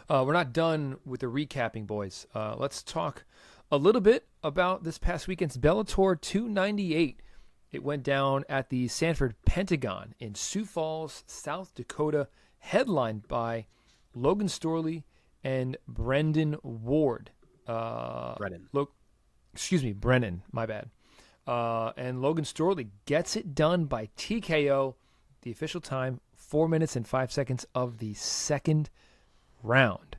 We're not done with the recapping, boys. Let's talk a little bit about this past weekend's Bellator 298. It went down at the Sanford Pentagon in Sioux Falls, South Dakota, headlined by Logan Storley and Brendan Ward. Brennan. Brennan, my bad. And Logan Storley gets it done by TKO. The official time, 4 minutes and 5 seconds of the second round.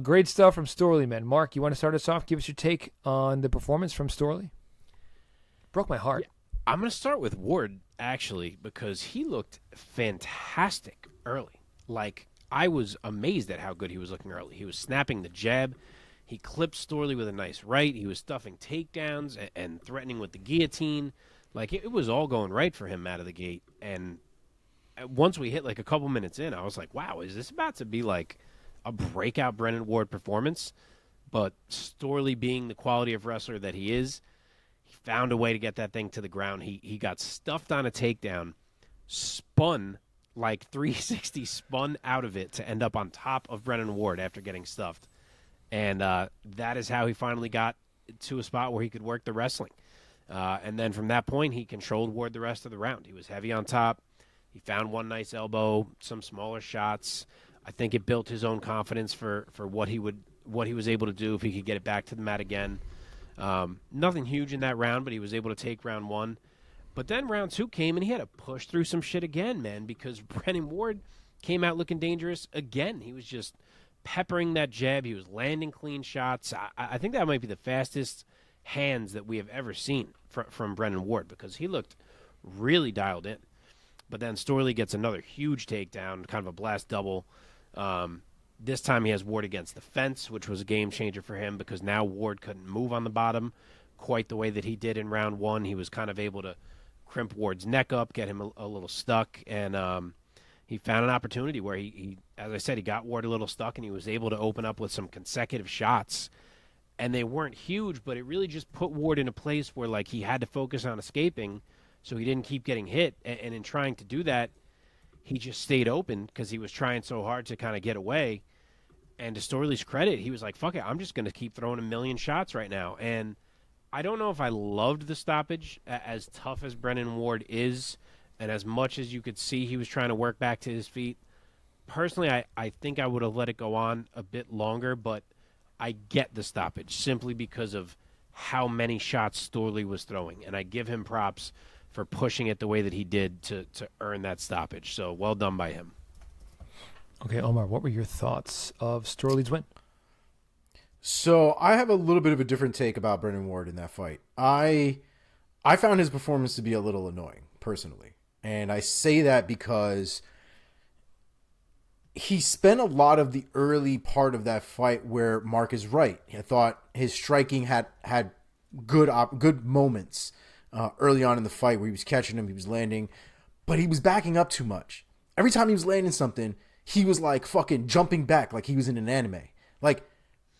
Great stuff from Storley, man. Mark, you want to start us off? Give us your take on the performance from Storley. Broke my heart. Yeah, I'm going to start with Ward, actually, because he looked fantastic early. Like, I was amazed at how good he was looking early. He was snapping the jab. He clipped Storley with a nice right. He was stuffing takedowns and threatening with the guillotine. Like, it was all going right for him out of the gate. And once we hit, like, a couple minutes in, I was like, wow, is this about to be, like, a breakout Brennan Ward performance? But Storley, being the quality of wrestler that he is, he found a way to get that thing to the ground. He got stuffed on a takedown, spun like 360, spun out of it to end up on top of Brennan Ward after getting stuffed. And that is how he finally got to a spot where he could work the wrestling. And then from that point, he controlled Ward the rest of the round. He was heavy on top. He found one nice elbow, some smaller shots. I think it built his own confidence for what he was able to do if he could get it back to the mat again. Nothing huge in that round, but he was able to take round one. But then round two came, and he had to push through some shit again, man, because Brennan Ward came out looking dangerous again. He was just peppering that jab. He was landing clean shots. I think that might be the fastest hands that we have ever seen from Brennan Ward, because he looked really dialed in. But then Storley gets another huge takedown, kind of a blast double. This time he has Ward against the fence, which was a game changer for him, because now Ward couldn't move on the bottom quite the way that he did in round one. He was kind of able to crimp Ward's neck up, get him a little stuck, and he found an opportunity where he, as I said, he got Ward a little stuck, and he was able to open up with some consecutive shots. And they weren't huge, but it really just put Ward in a place where, like, he had to focus on escaping so he didn't keep getting hit. And in trying to do that, he just stayed open because he was trying so hard to kind of get away. And to Storley's credit, he was like, fuck it, I'm just going to keep throwing a million shots right now. And I don't know if I loved the stoppage, as tough as Brennan Ward is, and as much as you could see he was trying to work back to his feet. Personally, I think I would have let it go on a bit longer, but I get the stoppage simply because of how many shots Storley was throwing. And I give him props for pushing it the way that he did to earn that stoppage. So well done by him. Okay, Omar, what were your thoughts of Storley's win? So I have a little bit of a different take about Brennan Ward in that fight. I found his performance to be a little annoying, personally. And I say that because he spent a lot of the early part of that fight where Mark is right. I thought his striking had good moments early on in the fight where he was catching him, he was landing, but he was backing up too much. Every time he was landing something, he was like fucking jumping back like he was in an anime. Like,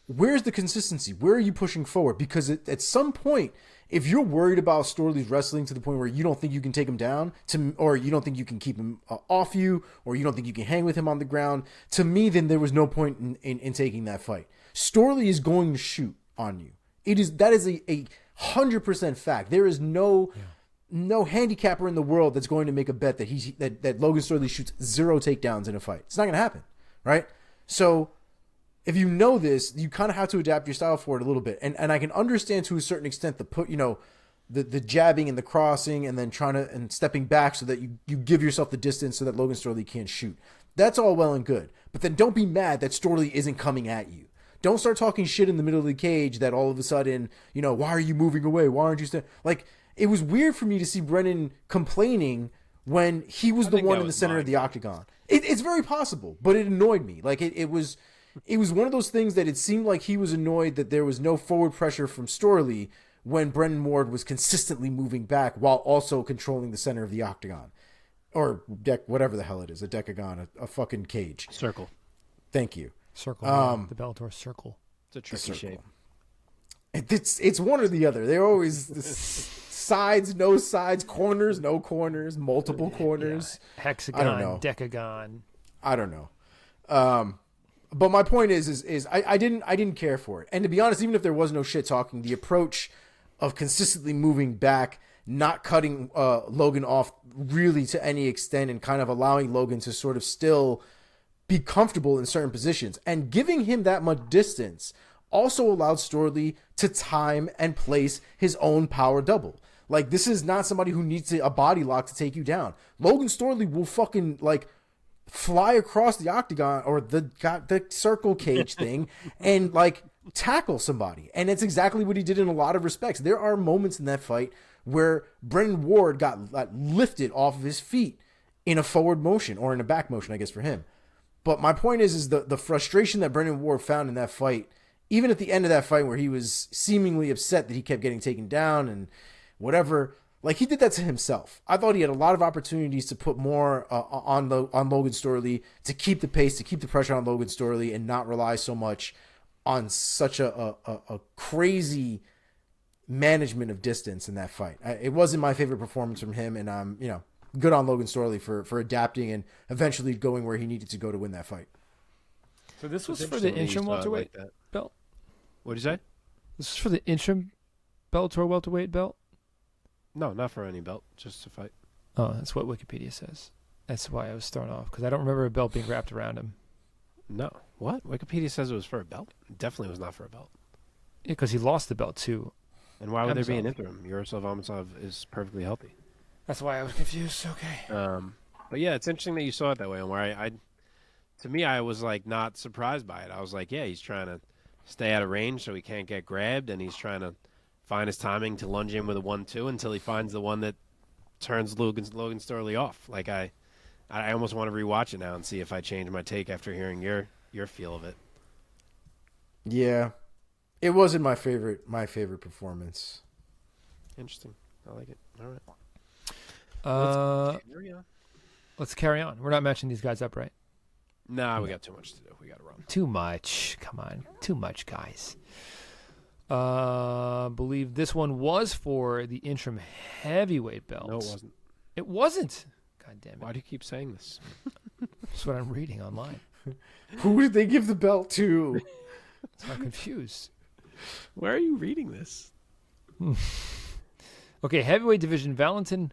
where's the consistency? Where are you pushing forward? Because at some point, if you're worried about Storley's wrestling to the point where you don't think you can take him down, or you don't think you can keep him off you, or you don't think you can hang with him on the ground, to me, then there was no point in taking that fight. Storley is going to shoot on you. That is a 100% fact. There is no handicapper in the world that's going to make a bet that Logan Storley shoots 0 takedowns in a fight. It's not going to happen, right? So if you know this, you kind of have to adapt your style for it a little bit. And I can understand to a certain extent the jabbing and the crossing and then and stepping back so that you give yourself the distance so that Logan Storley can't shoot. That's all well and good. But then don't be mad that Storley isn't coming at you. Don't start talking shit in the middle of the cage that all of a sudden, why are you moving away? Why aren't you like, it was weird for me to see Brennan complaining when he was the one in the center of the octagon. It's very possible, but it annoyed me. Like, it was one of those things that it seemed like he was annoyed that there was no forward pressure from Storley when Brennan Ward was consistently moving back while also controlling the center of the octagon. Or whatever the hell it is, a decagon, a fucking cage. Circle. Thank you. Circle. The Bellator circle. It's a tricky shape. It's one or the other. They're always sides, no sides, corners, no corners, multiple corners. Yeah. Hexagon, decagon. I don't know. But my point is I didn't care for it. And to be honest, even if there was no shit talking, the approach of consistently moving back, not cutting Logan off really to any extent, and kind of allowing Logan to sort of still be comfortable in certain positions, and giving him that much distance also allowed Storley to time and place his own power double. Like, this is not somebody who needs a body lock to take you down. Logan Storley will fucking, like, fly across the octagon or the circle cage thing and, like, tackle somebody. And it's exactly what he did in a lot of respects. There are moments in that fight where Brennan Ward got lifted off of his feet in a forward motion, or in a back motion, I guess, for him. But my point is the frustration that Brennan Ward found in that fight, even at the end of that fight where he was seemingly upset that he kept getting taken down and whatever, like, he did that to himself. I thought he had a lot of opportunities to put more on Logan Storley, to keep the pace, to keep the pressure on Logan Storley, and not rely so much on such a crazy management of distance in that fight. It wasn't my favorite performance from him, and I'm good on Logan Storley for adapting and eventually going where he needed to go to win that fight. So this was for the interim welterweight belt? What did you say? This is for the interim Bellator welterweight belt? No, not for any belt, just a fight. Oh, that's what Wikipedia says. That's why I was thrown off, because I don't remember a belt being wrapped around him. No. What? Wikipedia says it was for a belt? It definitely was not for a belt. Yeah, because he lost the belt too. And why would there be an interim? Yaroslav Amosov is perfectly healthy. That's why I was confused. Okay. But yeah, it's interesting that you saw it that way. And where to me, I was like not surprised by it. I was like, yeah, he's trying to stay out of range so he can't get grabbed, and he's trying to find his timing to lunge in with a 1-2 until he finds the one that turns Logan Storley off. Like, I almost want to rewatch it now and see if I change my take after hearing your feel of it. Yeah, it wasn't my favorite performance. Interesting. I like it. All right. Let's carry on. We're not matching these guys up, right? Nah, we got too much to do. We got to run. Too much. Come on. Too much, guys. Believe this one was for the interim heavyweight belt. No, it wasn't. It wasn't. God damn it. Why do you keep saying this? That's what I'm reading online. Who did they give the belt to? I'm confused. Where are you reading this? Okay, heavyweight division, Valentin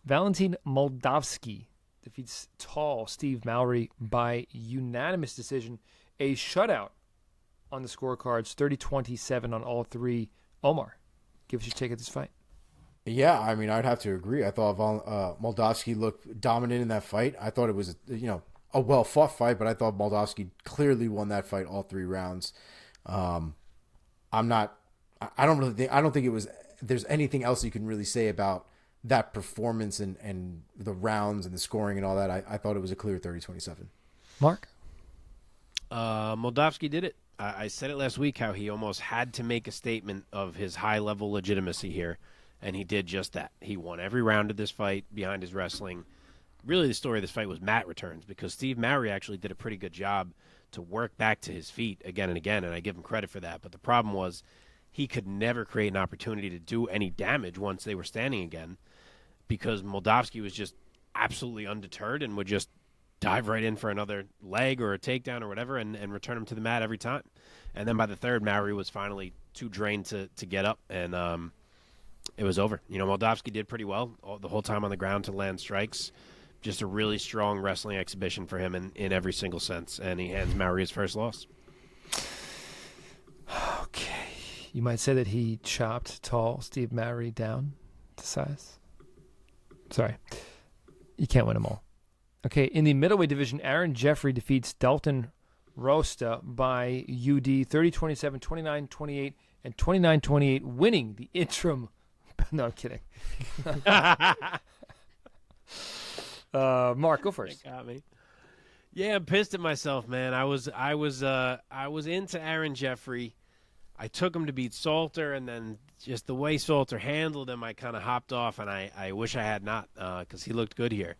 Moldavsky defeats tall Steve Mowry by unanimous decision. A shutout on the scorecards, 30-27 on all three. Omar, give us your take of this fight. Yeah, I mean, I'd have to agree. I thought Moldavsky looked dominant in that fight. I thought it was a well-fought fight, but I thought Moldavsky clearly won that fight all 3 rounds. I don't think it was. There's anything else you can really say about that performance and the rounds and the scoring and all that. I thought it was a clear 30-27. Mark? Moldavsky did it. I said it last week how he almost had to make a statement of his high-level legitimacy here, and he did just that. He won every round of this fight behind his wrestling. Really, the story of this fight was mat returns, because Steve Mowry actually did a pretty good job to work back to his feet again and again, and I give him credit for that. But the problem was he could never create an opportunity to do any damage once they were standing again, because Moldavsky was just absolutely undeterred and would just dive right in for another leg or a takedown or whatever and return him to the mat every time. And then by the third, Mowry was finally too drained to get up, and it was over. Moldavsky did pretty well the whole time on the ground to land strikes. Just a really strong wrestling exhibition for him in every single sense, and he hands Mowry his first loss. Okay. You might say that he chopped tall Steve Mowry down to size. Sorry. You can't win them all. Okay, in the middleweight division, Aaron Jeffery defeats Dalton Rosta by UD 30-27, 29-28, and 29-28, winning the interim. No, I'm kidding. Mark, go first. Got me. Yeah, I'm pissed at myself, man. I was into Aaron Jeffery. I took him to beat Salter, and then just the way Salter handled him, I kind of hopped off, and I wish I had not, because he looked good here.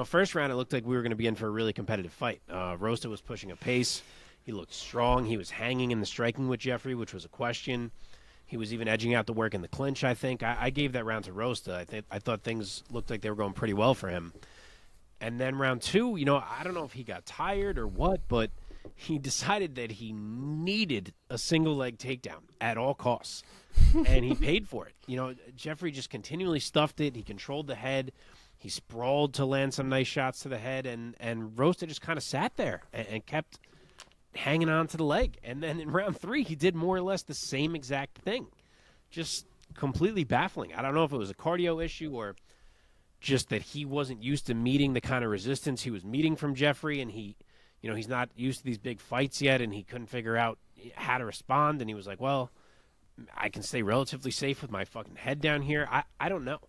First round, it looked like we were going to be in for a really competitive fight. Rosta was pushing a pace. He looked strong. He was hanging in the striking with Jeffery, which was a question. He was even edging out the work in the clinch, I think. I gave that round to Rosta. I thought things looked like they were going pretty well for him. And then round 2, I don't know if he got tired or what, but he decided that he needed a single leg takedown at all costs, and he paid for it. You know, Jeffery just continually stuffed it. He controlled the head. He sprawled to land some nice shots to the head, and Rosta just kind of sat there and kept hanging on to the leg. And then in round 3, he did more or less the same exact thing. Just completely baffling. I don't know if it was a cardio issue or just that he wasn't used to meeting the kind of resistance he was meeting from Jeffery, and he's not used to these big fights yet, and he couldn't figure out how to respond, and he was like, well, I can stay relatively safe with my fucking head down here. I don't know.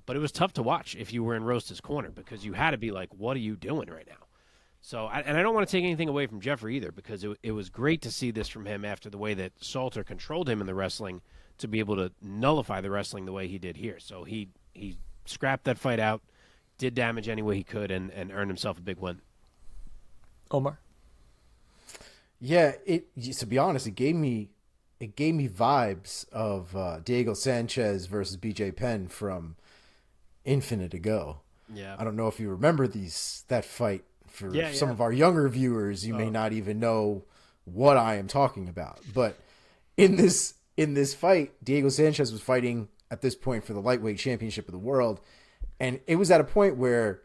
But it was tough to watch if you were in Rosta's corner because you had to be like, what are you doing right now? So, and I don't want to take anything away from Jeffery either because it was great to see this from him after the way that Salter controlled him in the wrestling to be able to nullify the wrestling the way he did here. So he scrapped that fight out, did damage any way he could, and earned himself a big win. Omar? Yeah, to be honest, it gave me vibes of Diego Sanchez versus BJ Penn from Infinite ago. Yeah. I don't know if you remember that fight. For some yeah. of our younger viewers, you may not even know what I am talking about. But in this fight, Diego Sanchez was fighting at this point for the lightweight championship of the world. And it was at a point where,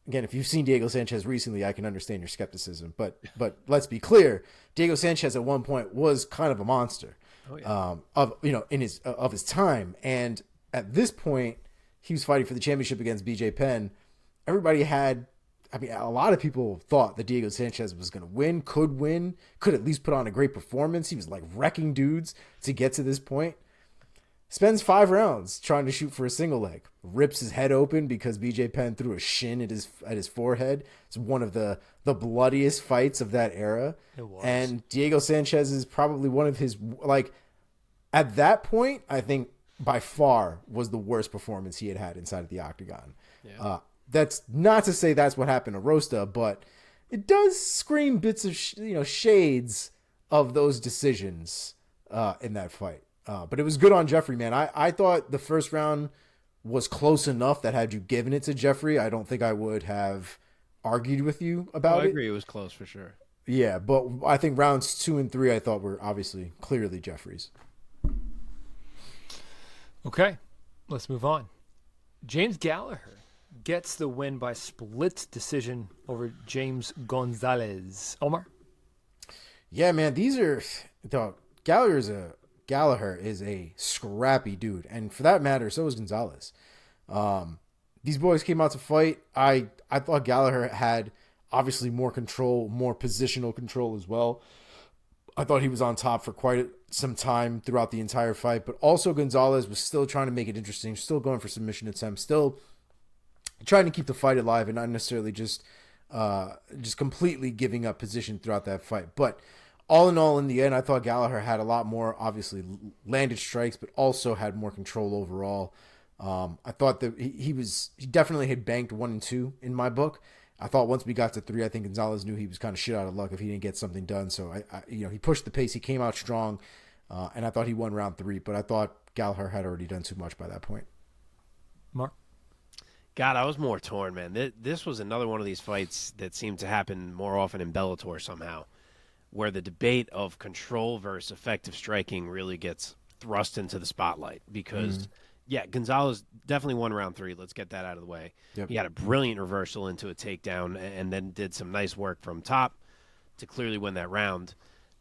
again, if you've seen Diego Sanchez recently, I can understand your skepticism. But let's be clear, Diego Sanchez at one point was kind of a monster of his time. And at this point, he was fighting for the championship against BJ Penn. Everybody a lot of people thought that Diego Sanchez was going to win, could at least put on a great performance. He was like wrecking dudes to get to this point. Spends 5 rounds trying to shoot for a single leg. Rips his head open because BJ Penn threw a shin at his forehead. It's one of the bloodiest fights of that era. It was. And Diego Sanchez is probably one of his, like, at that point, I think by far was the worst performance he had inside of the octagon. Yeah. That's not to say that's what happened to Rosta, but it does scream bits of shades of those decisions in that fight. But it was good on Jeffery, man. I thought the first round was close enough that had you given it to Jeffery, I don't think I would have argued with you about it. I agree. It was close for sure. Yeah, but I think rounds 2 and 3 I thought were obviously clearly Jeffery's. Okay, let's move on. James Gallagher gets the win by split decision over James Gonzalez. Omar? Yeah, man, Gallagher is a scrappy dude, and for that matter, so is Gonzalez. These boys came out to fight. I thought Gallagher had obviously more control, more positional control as well. I thought he was on top for quite some time throughout the entire fight, but also Gonzalez was still trying to make it interesting, still going for submission attempts, still trying to keep the fight alive and not necessarily just completely giving up position throughout that fight. But all in all, in the end, I thought Gallagher had a lot more, obviously, landed strikes, but also had more control overall. I thought that he definitely had banked 1 and 2 in my book. I thought once we got to 3, I think Gonzalez knew he was kind of shit out of luck if he didn't get something done. So he pushed the pace, he came out strong, and I thought he won round 3. But I thought Gallagher had already done too much by that point. Mark? God, I was more torn, man. This was another one of these fights that seemed to happen more often in Bellator somehow, where the debate of control versus effective striking really gets thrust into the spotlight because, Gonzalez definitely won round 3. Let's get that out of the way. Yep. He had a brilliant reversal into a takedown and then did some nice work from top to clearly win that round.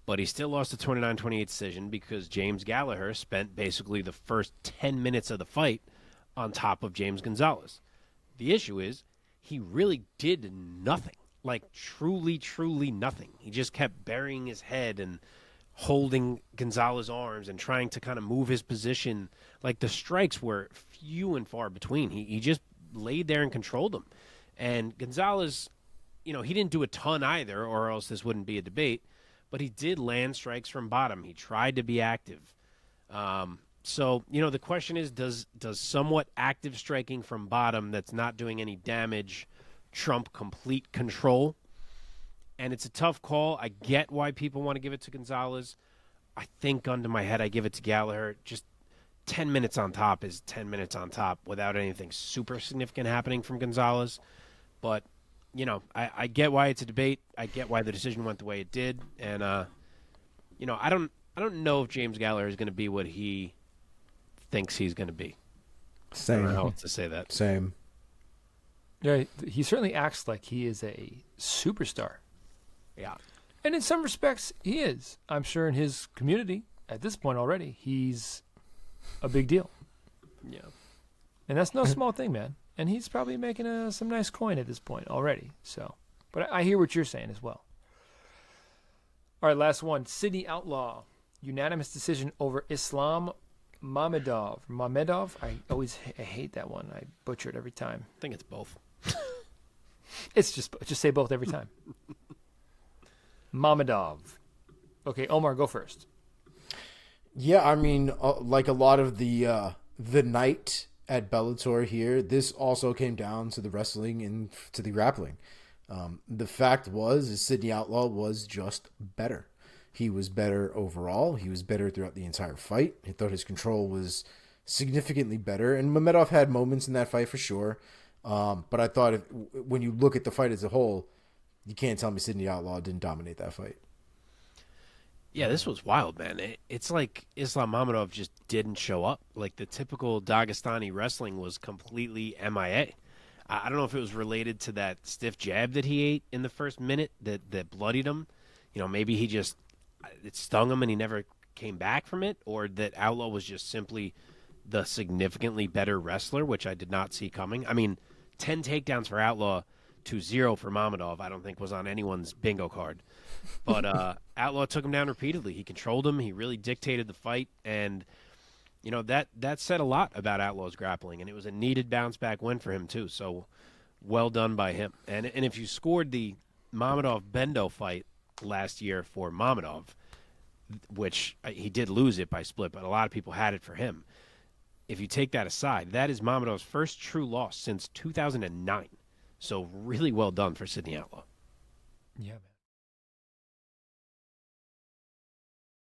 But he still lost a 29-28 decision because James Gallagher spent basically the first 10 minutes of the fight on top of James Gonzalez. The issue is he really did nothing, like truly, truly nothing. He just kept burying his head and holding Gonzalez's arms and trying to kind of move his position. Like the strikes were few and far between. He just laid there and controlled them. And Gonzalez, he didn't do a ton either, or else this wouldn't be a debate. But he did land strikes from bottom. He tried to be active. So, the question is, does somewhat active striking from bottom that's not doing any damage trump complete control? And it's a tough call. I get why people want to give it to Gonzalez. I think gun to my head, I give it to Gallagher. Just 10 minutes on top is 10 minutes on top without anything super significant happening from Gonzalez. But I get why it's a debate. I get why the decision went the way it did, and I don't know if James Gallagher is going to be what he thinks he's going to be. I don't know how Same. else to say that. Same. Yeah, he certainly acts like he is a superstar. Yeah. And in some respects, he is. I'm sure in his community, at this point already, he's a big deal. Yeah. And that's no small thing, man. And he's probably making some nice coin at this point already. So, but I hear what you're saying as well. All right, last one. Sidney Outlaw. Unanimous decision over Islam Mamedov. Mamedov? I hate that one. I butcher it every time. I think it's both. It's just say both every time. Mamedov. Okay, Omar, go first. Yeah, I mean, like a lot of the night at Bellator here, this also came down to the wrestling and to the grappling. The fact is Sidney Outlaw was just better. He was better overall. He was better throughout the entire fight. I thought his control was significantly better. And Mamedov had moments in that fight for sure. But I thought when you look at the fight as a whole, you can't tell me Sidney Outlaw didn't dominate that fight. Yeah, this was wild, man. It's like Islam Mamedov just didn't show up. Like the typical Dagestani wrestling was completely MIA. I don't know if it was related to that stiff jab that he ate in the first minute that bloodied him. Maybe it stung him and he never came back from it, or that Outlaw was just simply the significantly better wrestler, which I did not see coming. I mean, 10 takedowns for Outlaw to 0 for Mamedov, I don't think was on anyone's bingo card. But Outlaw took him down repeatedly. He controlled him. He really dictated the fight. And, that said a lot about Outlaw's grappling. And it was a needed bounce-back win for him, too. So, well done by him. And if you scored the Mamedov-Bendo fight last year for Mamedov, which he did lose it by split, but a lot of people had it for him. If you take that aside, that is Mamedov's first true loss since 2009. So, really well done for Sidney Outlaw. Yeah, man.